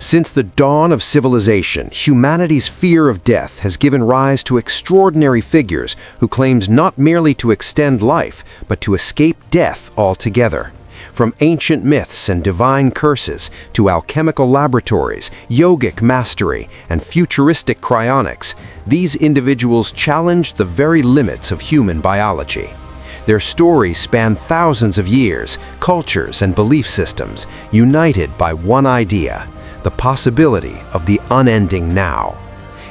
Since the dawn of civilization, humanity's fear of death has given rise to extraordinary figures who claimed not merely to extend life, but to escape death altogether. From ancient myths and divine curses to alchemical laboratories, yogic mastery, and futuristic cryonics, these individuals challenged the very limits of human biology. Their stories span thousands of years, cultures, and belief systems, united by one idea: the possibility of the unending now.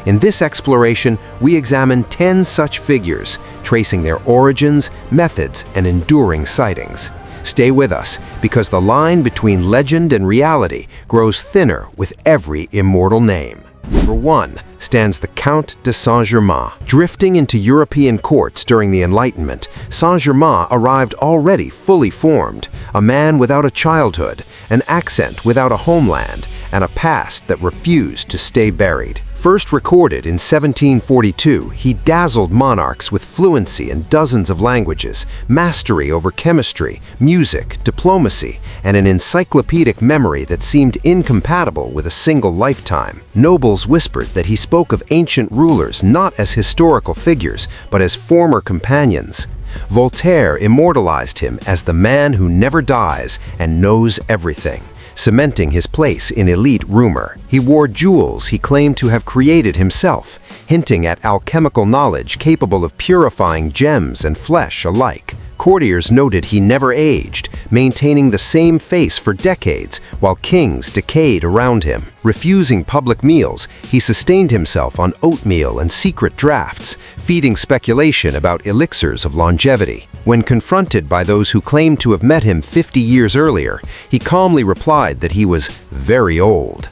In this exploration, we examine 10 such figures, tracing their origins, methods, and enduring sightings. Stay with us, because the line between legend and reality grows thinner with every immortal name. Number 1 stands the Count de Saint-Germain. Drifting into European courts during the Enlightenment, Saint-Germain arrived already fully formed, a man without a childhood, an accent without a homeland, and a past that refused to stay buried. First recorded in 1742, he dazzled monarchs with fluency in dozens of languages, mastery over chemistry, music, diplomacy, and an encyclopedic memory that seemed incompatible with a single lifetime. Nobles whispered that he spoke of ancient rulers not as historical figures, but as former companions. Voltaire immortalized him as the man who never dies and knows everything, cementing his place in elite rumor. He wore jewels he claimed to have created himself, hinting at alchemical knowledge capable of purifying gems and flesh alike. Courtiers noted he never aged, maintaining the same face for decades while kings decayed around him. Refusing public meals, he sustained himself on oatmeal and secret drafts, feeding speculation about elixirs of longevity. When confronted by those who claimed to have met him 50 years earlier, he calmly replied that he was very old.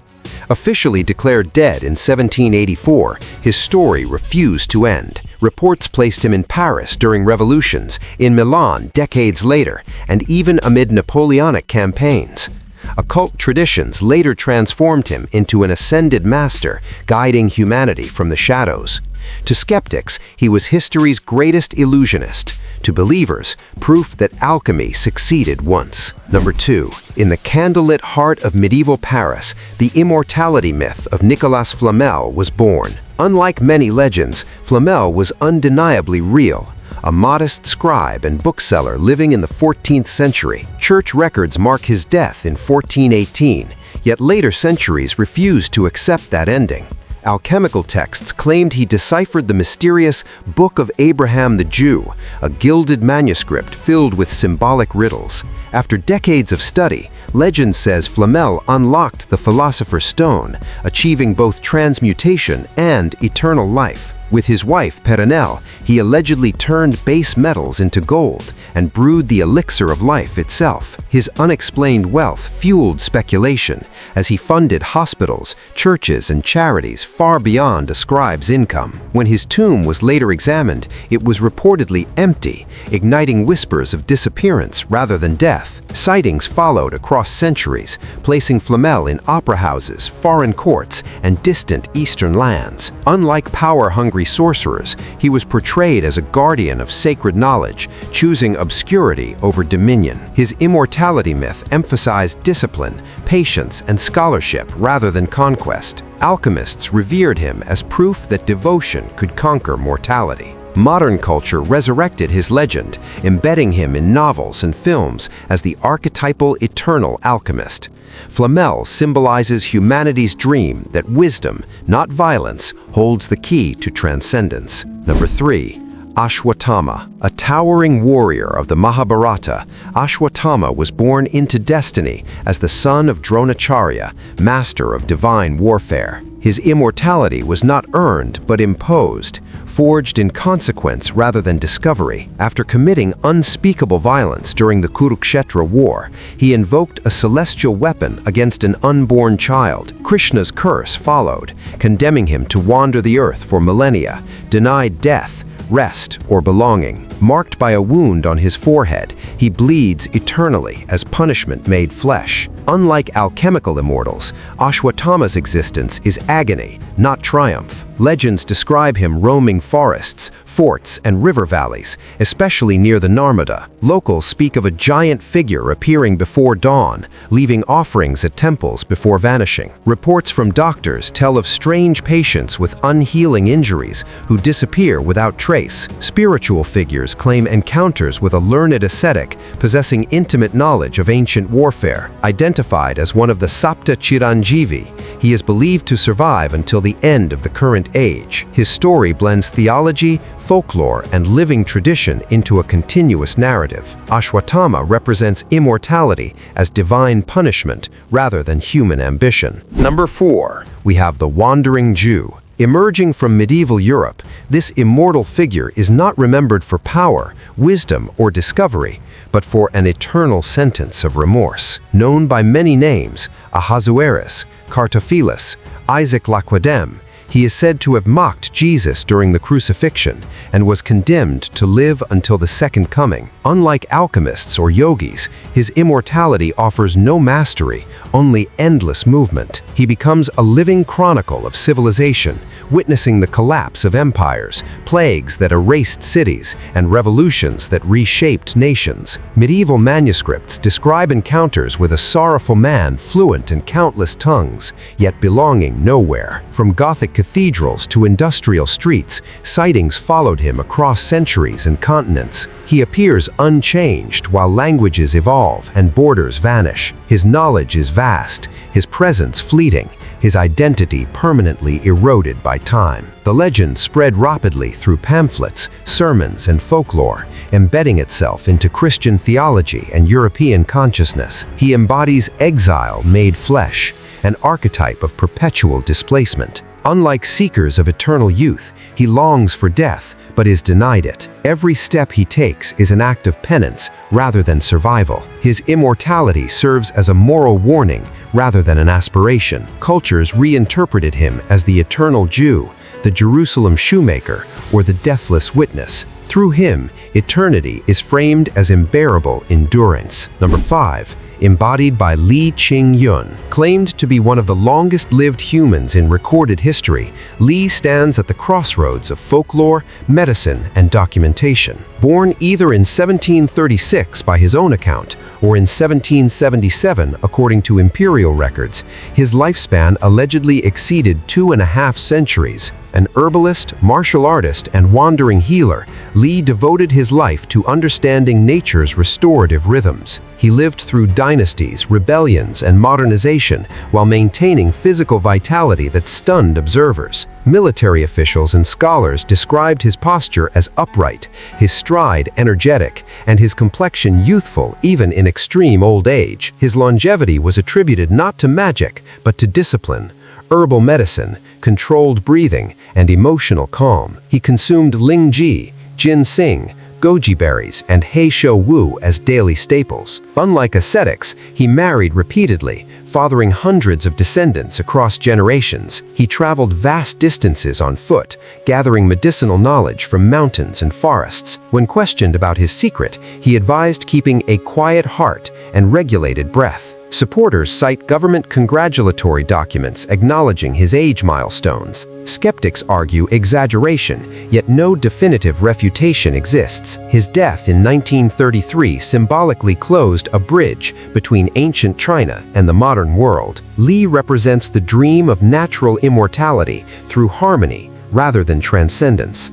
Officially declared dead in 1784, his story refused to end. Reports placed him in Paris during revolutions, in Milan decades later, and even amid Napoleonic campaigns. Occult traditions later transformed him into an ascended master, guiding humanity from the shadows. To skeptics, he was history's greatest illusionist. To believers, proof that alchemy succeeded once. Number 2. In the candlelit heart of medieval Paris, the immortality myth of Nicolas Flamel was born. Unlike many legends, Flamel was undeniably real. A modest scribe and bookseller living in the 14th century, church records mark his death in 1418, yet later centuries refused to accept that ending. Alchemical texts claimed he deciphered the mysterious Book of Abraham the Jew, a gilded manuscript filled with symbolic riddles. After decades of study, legend says Flamel unlocked the Philosopher's Stone, achieving both transmutation and eternal life. With his wife, Perenelle, he allegedly turned base metals into gold and brewed the elixir of life itself. His unexplained wealth fueled speculation as he funded hospitals, churches, and charities far beyond a scribe's income. When his tomb was later examined, it was reportedly empty, igniting whispers of disappearance rather than death. Sightings followed across centuries, placing Flamel in opera houses, foreign courts, and distant eastern lands. Unlike power-hungry sorcerers, he was portrayed as a guardian of sacred knowledge, choosing obscurity over dominion. His immortality myth emphasized discipline, patience, and scholarship rather than conquest. Alchemists revered him as proof that devotion could conquer mortality. Modern culture resurrected his legend, embedding him in novels and films as the archetypal eternal alchemist. Flamel symbolizes humanity's dream that wisdom, not violence, holds the key to transcendence. Number 3. Ashwatthama. A towering warrior of the Mahabharata, Ashwatthama was born into destiny as the son of Dronacharya, master of divine warfare. His immortality was not earned but imposed, forged in consequence rather than discovery. After committing unspeakable violence during the Kurukshetra war, he invoked a celestial weapon against an unborn child. Krishna's curse followed, condemning him to wander the earth for millennia, denied death, rest, or belonging. Marked by a wound on his forehead, he bleeds eternally as punishment made flesh. Unlike alchemical immortals, Ashwatthama's existence is agony, not triumph. Legends describe him roaming forests, forts, and river valleys, especially near the Narmada. Locals speak of a giant figure appearing before dawn, leaving offerings at temples before vanishing. Reports from doctors tell of strange patients with unhealing injuries who disappear without trace. Spiritual figures claim encounters with a learned ascetic possessing intimate knowledge of ancient warfare. Identified as one of the Sapta Chiranjeevi, he is believed to survive until the end of the current age. His story blends theology, folklore, and living tradition into a continuous narrative. Ashwatthama represents immortality as divine punishment rather than human ambition. Number 4, we have the Wandering Jew. Emerging from medieval Europe, this immortal figure is not remembered for power, wisdom, or discovery, but for an eternal sentence of remorse. Known by many names, Ahasuerus, Cartophilus, Isaac Laquedem, he is said to have mocked Jesus during the crucifixion and was condemned to live until the second coming. Unlike alchemists or yogis, his immortality offers no mastery, only endless movement. He becomes a living chronicle of civilization, witnessing the collapse of empires, plagues that erased cities, and revolutions that reshaped nations. Medieval manuscripts describe encounters with a sorrowful man fluent in countless tongues, yet belonging nowhere. From Gothic cathedrals to industrial streets, sightings followed him across centuries and continents. He appears unchanged while languages evolve and borders vanish. His knowledge is vast, his presence fleeting, his identity permanently eroded by time. The legend spread rapidly through pamphlets, sermons, and folklore, embedding itself into Christian theology and European consciousness. He embodies exile made flesh, an archetype of perpetual displacement. Unlike seekers of eternal youth, he longs for death, but is denied it. Every step he takes is an act of penance rather than survival. His immortality serves as a moral warning rather than an aspiration. Cultures reinterpreted him as the eternal Jew, the Jerusalem shoemaker, or the deathless witness. Through him, eternity is framed as unbearable endurance. Number 5. Embodied by Li Ching-Yuen. Claimed to be one of the longest-lived humans in recorded history, Li stands at the crossroads of folklore, medicine, and documentation. Born either in 1736 by his own account or in 1777 according to imperial records, his lifespan allegedly exceeded 2.5 centuries. An herbalist, martial artist, and wandering healer, Li devoted his life to understanding nature's restorative rhythms. He lived through dynasties, rebellions, and modernization while maintaining physical vitality that stunned observers. Military officials and scholars described his posture as upright, his stride energetic, and his complexion youthful even in extreme old age. His longevity was attributed not to magic, but to discipline, herbal medicine, controlled breathing, and emotional calm. He consumed lingji, ginseng, goji berries, and heishou wu as daily staples. Unlike ascetics, he married repeatedly, fathering hundreds of descendants across generations. He traveled vast distances on foot, gathering medicinal knowledge from mountains and forests. When questioned about his secret, he advised keeping a quiet heart and regulated breath. Supporters cite government congratulatory documents acknowledging his age milestones. Skeptics argue exaggeration, yet no definitive refutation exists. His death in 1933 symbolically closed a bridge between ancient China and the modern world. Li represents the dream of natural immortality through harmony rather than transcendence.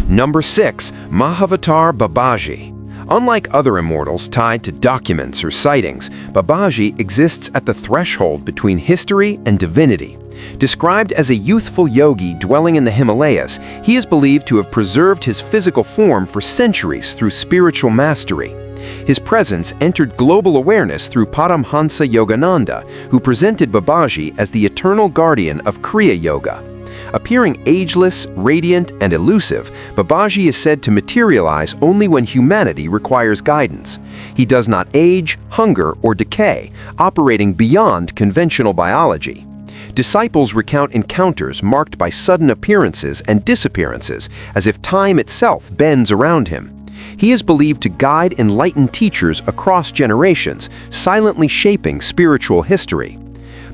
Number 6. Mahavatar Babaji. Unlike other immortals tied to documents or sightings, Babaji exists at the threshold between history and divinity. Described as a youthful yogi dwelling in the Himalayas, he is believed to have preserved his physical form for centuries through spiritual mastery. His presence entered global awareness through Paramhansa Yogananda, who presented Babaji as the eternal guardian of Kriya Yoga. Appearing ageless, radiant, and elusive, Babaji is said to materialize only when humanity requires guidance. He does not age, hunger, or decay, operating beyond conventional biology. Disciples recount encounters marked by sudden appearances and disappearances, as if time itself bends around him. He is believed to guide enlightened teachers across generations, silently shaping spiritual history.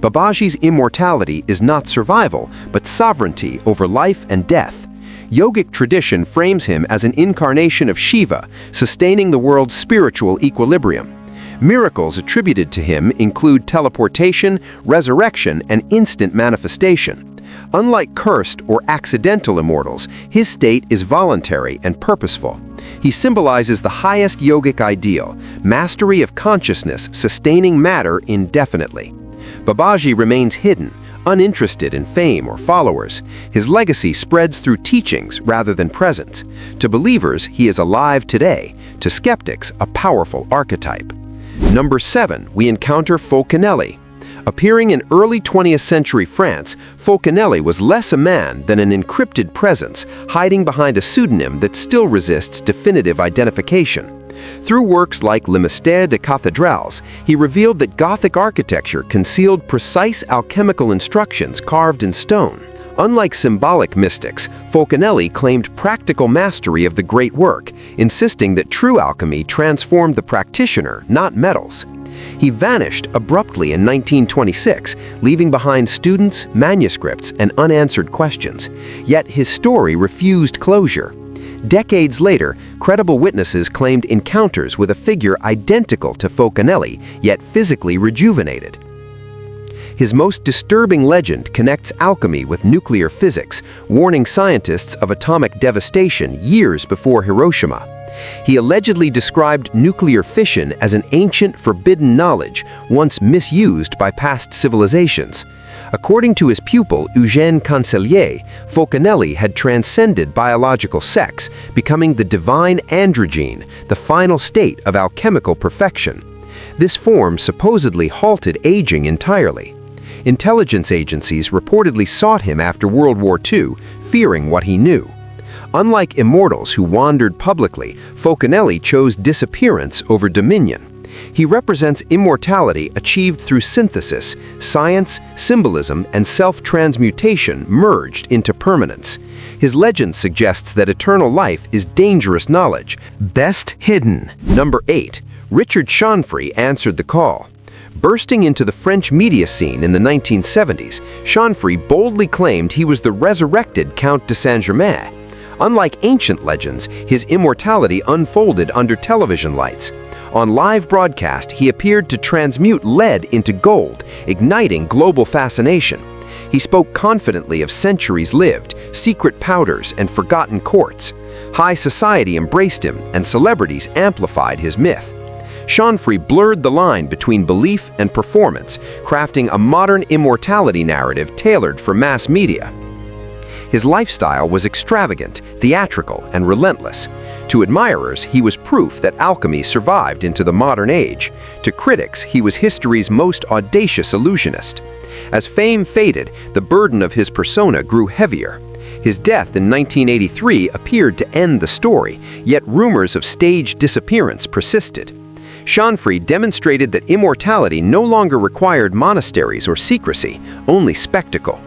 Babaji's immortality is not survival, but sovereignty over life and death. Yogic tradition frames him as an incarnation of Shiva, sustaining the world's spiritual equilibrium. Miracles attributed to him include teleportation, resurrection, and instant manifestation. Unlike cursed or accidental immortals, his state is voluntary and purposeful. He symbolizes the highest yogic ideal, mastery of consciousness sustaining matter indefinitely. Babaji remains hidden, uninterested in fame or followers. His legacy spreads through teachings rather than presence. To believers, he is alive today. To skeptics, a powerful archetype. Number 7, we encounter Fulcanelli. Appearing in early 20th century France, Fulcanelli was less a man than an encrypted presence, hiding behind a pseudonym that still resists definitive identification. Through works like Le Mystère des Cathédrales, he revealed that Gothic architecture concealed precise alchemical instructions carved in stone. Unlike symbolic mystics, Fulcanelli claimed practical mastery of the great work, insisting that true alchemy transformed the practitioner, not metals. He vanished abruptly in 1926, leaving behind students, manuscripts, and unanswered questions. Yet his story refused closure. Decades later, credible witnesses claimed encounters with a figure identical to Fulcanelli, yet physically rejuvenated. His most disturbing legend connects alchemy with nuclear physics, warning scientists of atomic devastation years before Hiroshima. He allegedly described nuclear fission as an ancient, forbidden knowledge, once misused by past civilizations. According to his pupil, Eugène Cancellier, Fulcanelli had transcended biological sex, becoming the divine androgyne, the final state of alchemical perfection. This form supposedly halted aging entirely. Intelligence agencies reportedly sought him after World War II, fearing what he knew. Unlike immortals who wandered publicly, Fulcanelli chose disappearance over dominion. He represents immortality achieved through synthesis, science, symbolism, and self-transmutation merged into permanence. His legend suggests that eternal life is dangerous knowledge, best hidden. Number 8. Richard Chanfrey answered the call. Bursting into the French media scene in the 1970s, Chanfrey boldly claimed he was the resurrected Count de Saint-Germain. Unlike ancient legends, his immortality unfolded under television lights. On live broadcast, he appeared to transmute lead into gold, igniting global fascination. He spoke confidently of centuries lived, secret powders, and forgotten courts. High society embraced him, and celebrities amplified his myth. Chanfrey blurred the line between belief and performance, crafting a modern immortality narrative tailored for mass media. His lifestyle was extravagant, theatrical, and relentless. To admirers, he was proof that alchemy survived into the modern age. To critics, he was history's most audacious illusionist. As fame faded, the burden of his persona grew heavier. His death in 1983 appeared to end the story, yet rumors of staged disappearance persisted. Chanfrey demonstrated that immortality no longer required monasteries or secrecy, only spectacle.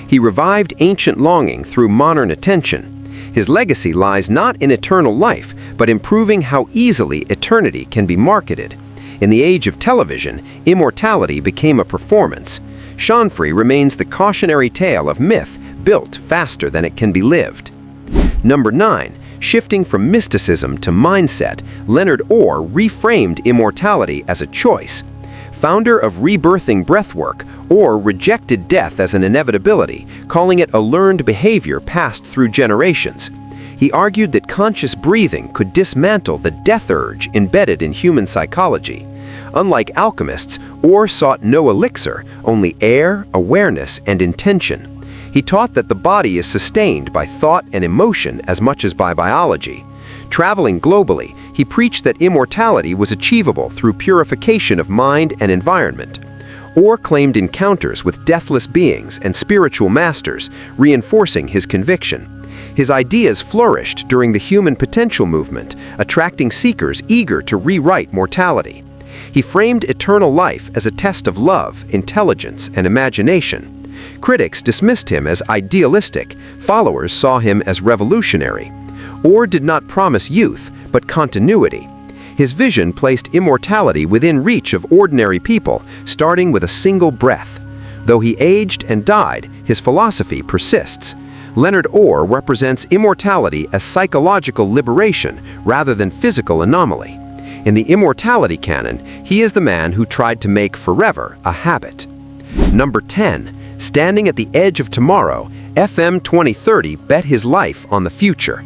He revived ancient longing through modern attention. His legacy lies not in eternal life, but in proving how easily eternity can be marketed. In the age of television, immortality became a performance. Chanfrey remains the cautionary tale of myth built faster than it can be lived. Number 9. Shifting from mysticism to mindset, Leonard Orr reframed immortality as a choice. Founder of rebirthing breathwork, Orr rejected death as an inevitability, calling it a learned behavior passed through generations. He argued that conscious breathing could dismantle the death urge embedded in human psychology. Unlike alchemists, Orr sought no elixir, only air, awareness, and intention. He taught that the body is sustained by thought and emotion as much as by biology. Traveling globally, he preached that immortality was achievable through purification of mind and environment. Orr claimed encounters with deathless beings and spiritual masters, reinforcing his conviction. His ideas flourished during the human potential movement, attracting seekers eager to rewrite mortality. He framed eternal life as a test of love, intelligence, and imagination. Critics dismissed him as idealistic, followers saw him as revolutionary. Orr did not promise youth, but continuity. His vision placed immortality within reach of ordinary people, starting with a single breath. Though he aged and died, his philosophy persists. Leonard Orr represents immortality as psychological liberation rather than physical anomaly. In the immortality canon, he is the man who tried to make forever a habit. Number 10. Standing at the edge of tomorrow, FM 2030 bet his life on the future.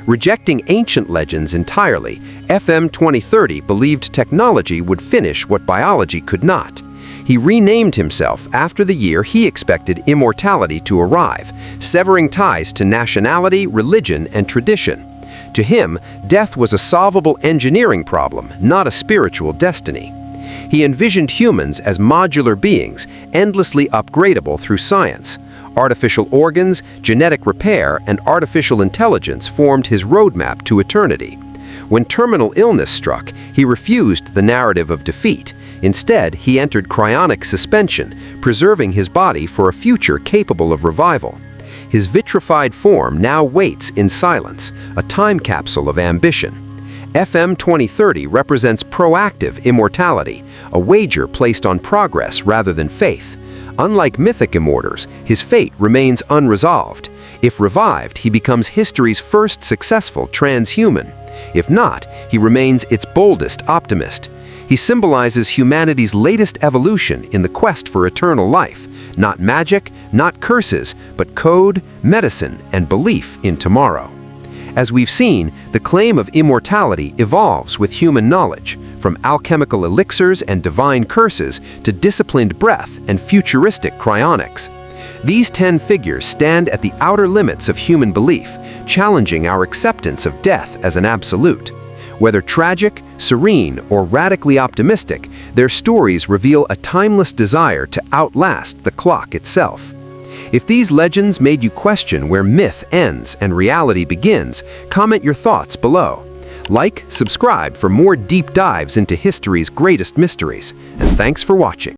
Rejecting ancient legends entirely, FM 2030 believed technology would finish what biology could not. He renamed himself after the year he expected immortality to arrive, severing ties to nationality, religion, and tradition. To him, death was a solvable engineering problem, not a spiritual destiny. He envisioned humans as modular beings, endlessly upgradable through science. Artificial organs, genetic repair, and artificial intelligence formed his roadmap to eternity. When terminal illness struck, he refused the narrative of defeat. Instead, he entered cryonic suspension, preserving his body for a future capable of revival. His vitrified form now waits in silence, a time capsule of ambition. FM 2030 represents proactive immortality, a wager placed on progress rather than faith. Unlike mythic immortals, his fate remains unresolved. If revived, he becomes history's first successful transhuman. If not, he remains its boldest optimist. He symbolizes humanity's latest evolution in the quest for eternal life. Not magic, not curses, but code, medicine, and belief in tomorrow. As we've seen, the claim of immortality evolves with human knowledge, from alchemical elixirs and divine curses to disciplined breath and futuristic cryonics. These 10 figures stand at the outer limits of human belief, challenging our acceptance of death as an absolute. Whether tragic, serene, or radically optimistic, their stories reveal a timeless desire to outlast the clock itself. If these legends made you question where myth ends and reality begins, comment your thoughts below. Like, subscribe for more deep dives into history's greatest mysteries, and thanks for watching.